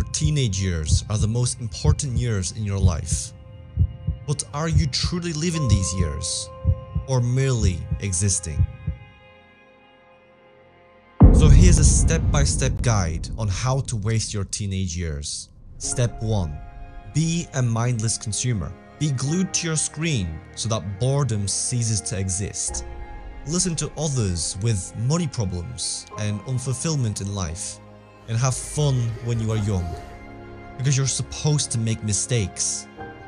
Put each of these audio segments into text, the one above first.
your teenage years are the most important years in your life. But are you truly living these years, or merely existing? So here's a step-by-step guide on how to waste your teenage years. Step 1. Be a mindless consumer. Be glued to your screen so that boredom ceases to exist. Listen to others with money problems and unfulfillment in life, and have fun when you are young, because you're supposed to make mistakes.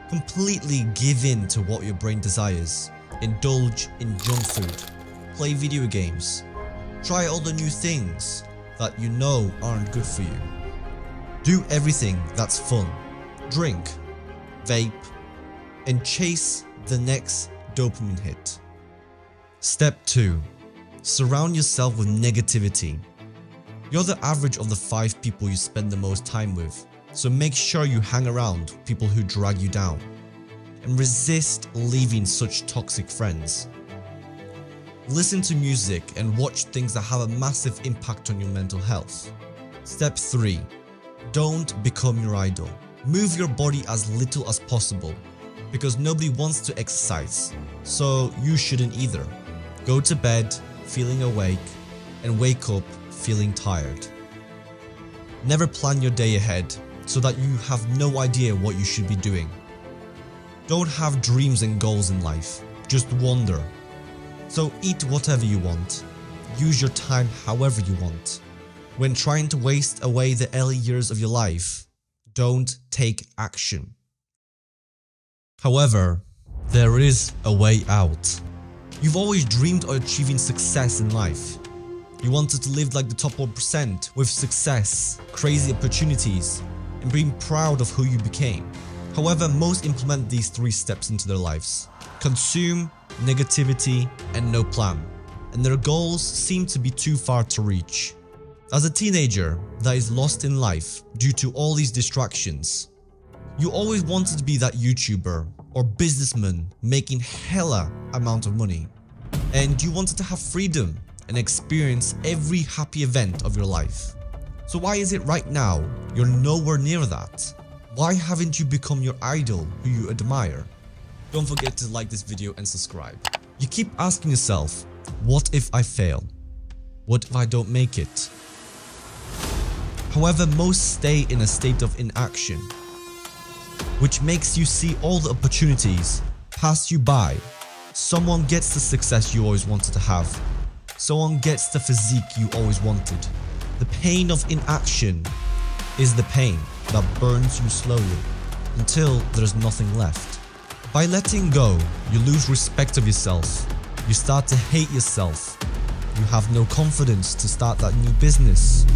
Completely give in to what your brain desires. Indulge in junk food. Play video games. Try all the new things that you know aren't good for you. Do everything that's fun. Drink, vape, and chase the next dopamine hit. Step 2. Surround yourself with negativity. You're the average of the 5 people you spend the most time with, so make sure you hang around people who drag you down, and resist leaving such toxic friends. Listen to music and watch things that have a massive impact on your mental health. Step 3. Don't become your idol. Move your body as little as possible, because nobody wants to exercise, so you shouldn't either. Go to bed feeling awake and wake up feeling tired. Never plan your day ahead so that you have no idea what you should be doing. Don't have dreams and goals in life, just wander. So eat whatever you want. Use your time however you want. When trying to waste away the early years of your life, don't take action. However, there is a way out. You've always dreamed of achieving success in life. You wanted to live like the top 1% with success, crazy opportunities, and being proud of who you became. However, most implement these 3 steps into their lives: consume, negativity, and no plan. And their goals seem to be too far to reach. As a teenager that is lost in life due to all these distractions, you always wanted to be that YouTuber or businessman making hella amount of money. And you wanted to have freedom and experience every happy event of your life. So why is it right now you're nowhere near that? Why haven't you become your idol who you admire? Don't forget to like this video and subscribe. You keep asking yourself, what if I fail? What if I don't make it? However, most stay in a state of inaction, which makes you see all the opportunities pass you by. Someone gets the success you always wanted to have. Someone gets the physique you always wanted. The pain of inaction is the pain that burns you slowly until there's nothing left. By letting go, you lose respect of yourself. You start to hate yourself. You have no confidence to start that new business.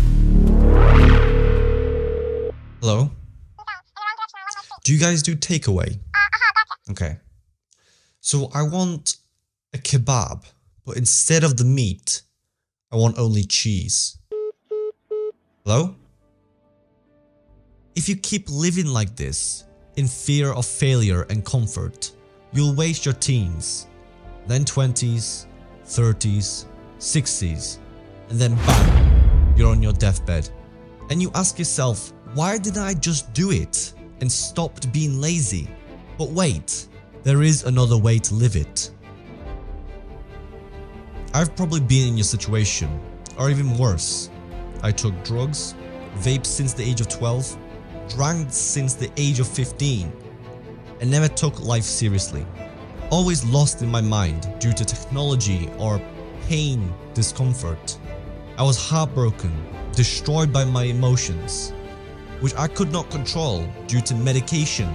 Hello? Do you guys do takeaway? Okay. So I want a kebab, but instead of the meat, I want only cheese. Hello? If you keep living like this, in fear of failure and comfort, you'll waste your teens, then 20s, 30s, 60s, and then bam, you're on your deathbed. And you ask yourself, why didn't I just do it and stopped being lazy? But wait, there is another way to live it. I've probably been in your situation, or even worse. I took drugs, vaped since the age of 12, drank since the age of 15, and never took life seriously. Always lost in my mind due to technology or pain, discomfort. I was heartbroken, destroyed by my emotions, which I could not control due to medication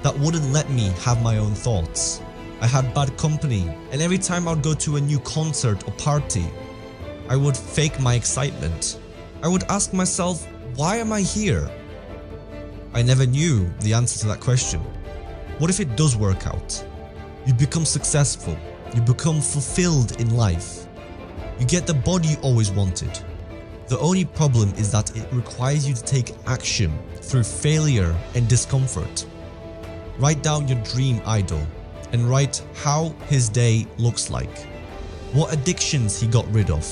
that wouldn't let me have my own thoughts. I had bad company, and every time I'd go to a new concert or party, I would fake my excitement. I would ask myself, why am I here? I never knew the answer to that question. What if it does work out? You become successful, you become fulfilled in life. You get the body you always wanted. The only problem is that it requires you to take action through failure and discomfort. Write down your dream idol and write how his day looks like. What addictions he got rid of.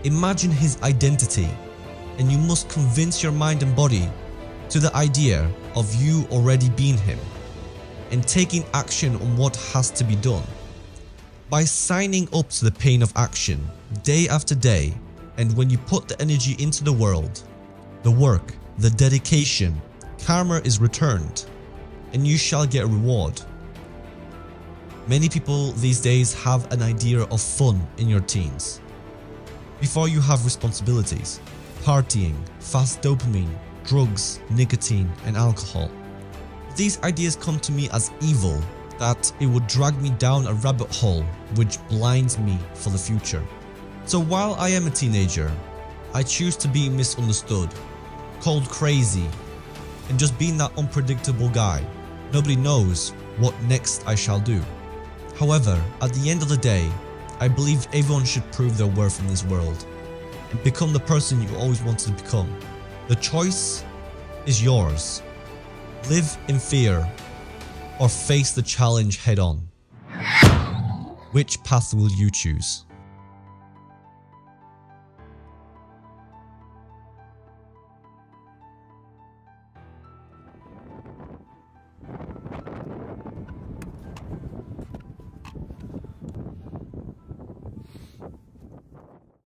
Imagine his identity, and you must convince your mind and body to the idea of you already being him and taking action on what has to be done. By signing up to the pain of action day after day, and when you put the energy into the world, the work, the dedication, karma is returned and you shall get a reward. Many people these days have an idea of fun in your teens. Before you have responsibilities, partying, fast dopamine, drugs, nicotine and alcohol. These ideas come to me as evil, that it would drag me down a rabbit hole which blinds me for the future. So while I am a teenager, I choose to be misunderstood, called crazy, and just being that unpredictable guy. Nobody knows what next I shall do. However, at the end of the day, I believe everyone should prove their worth in this world and become the person you always wanted to become. The choice is yours. Live in fear or face the challenge head on. Which path will you choose?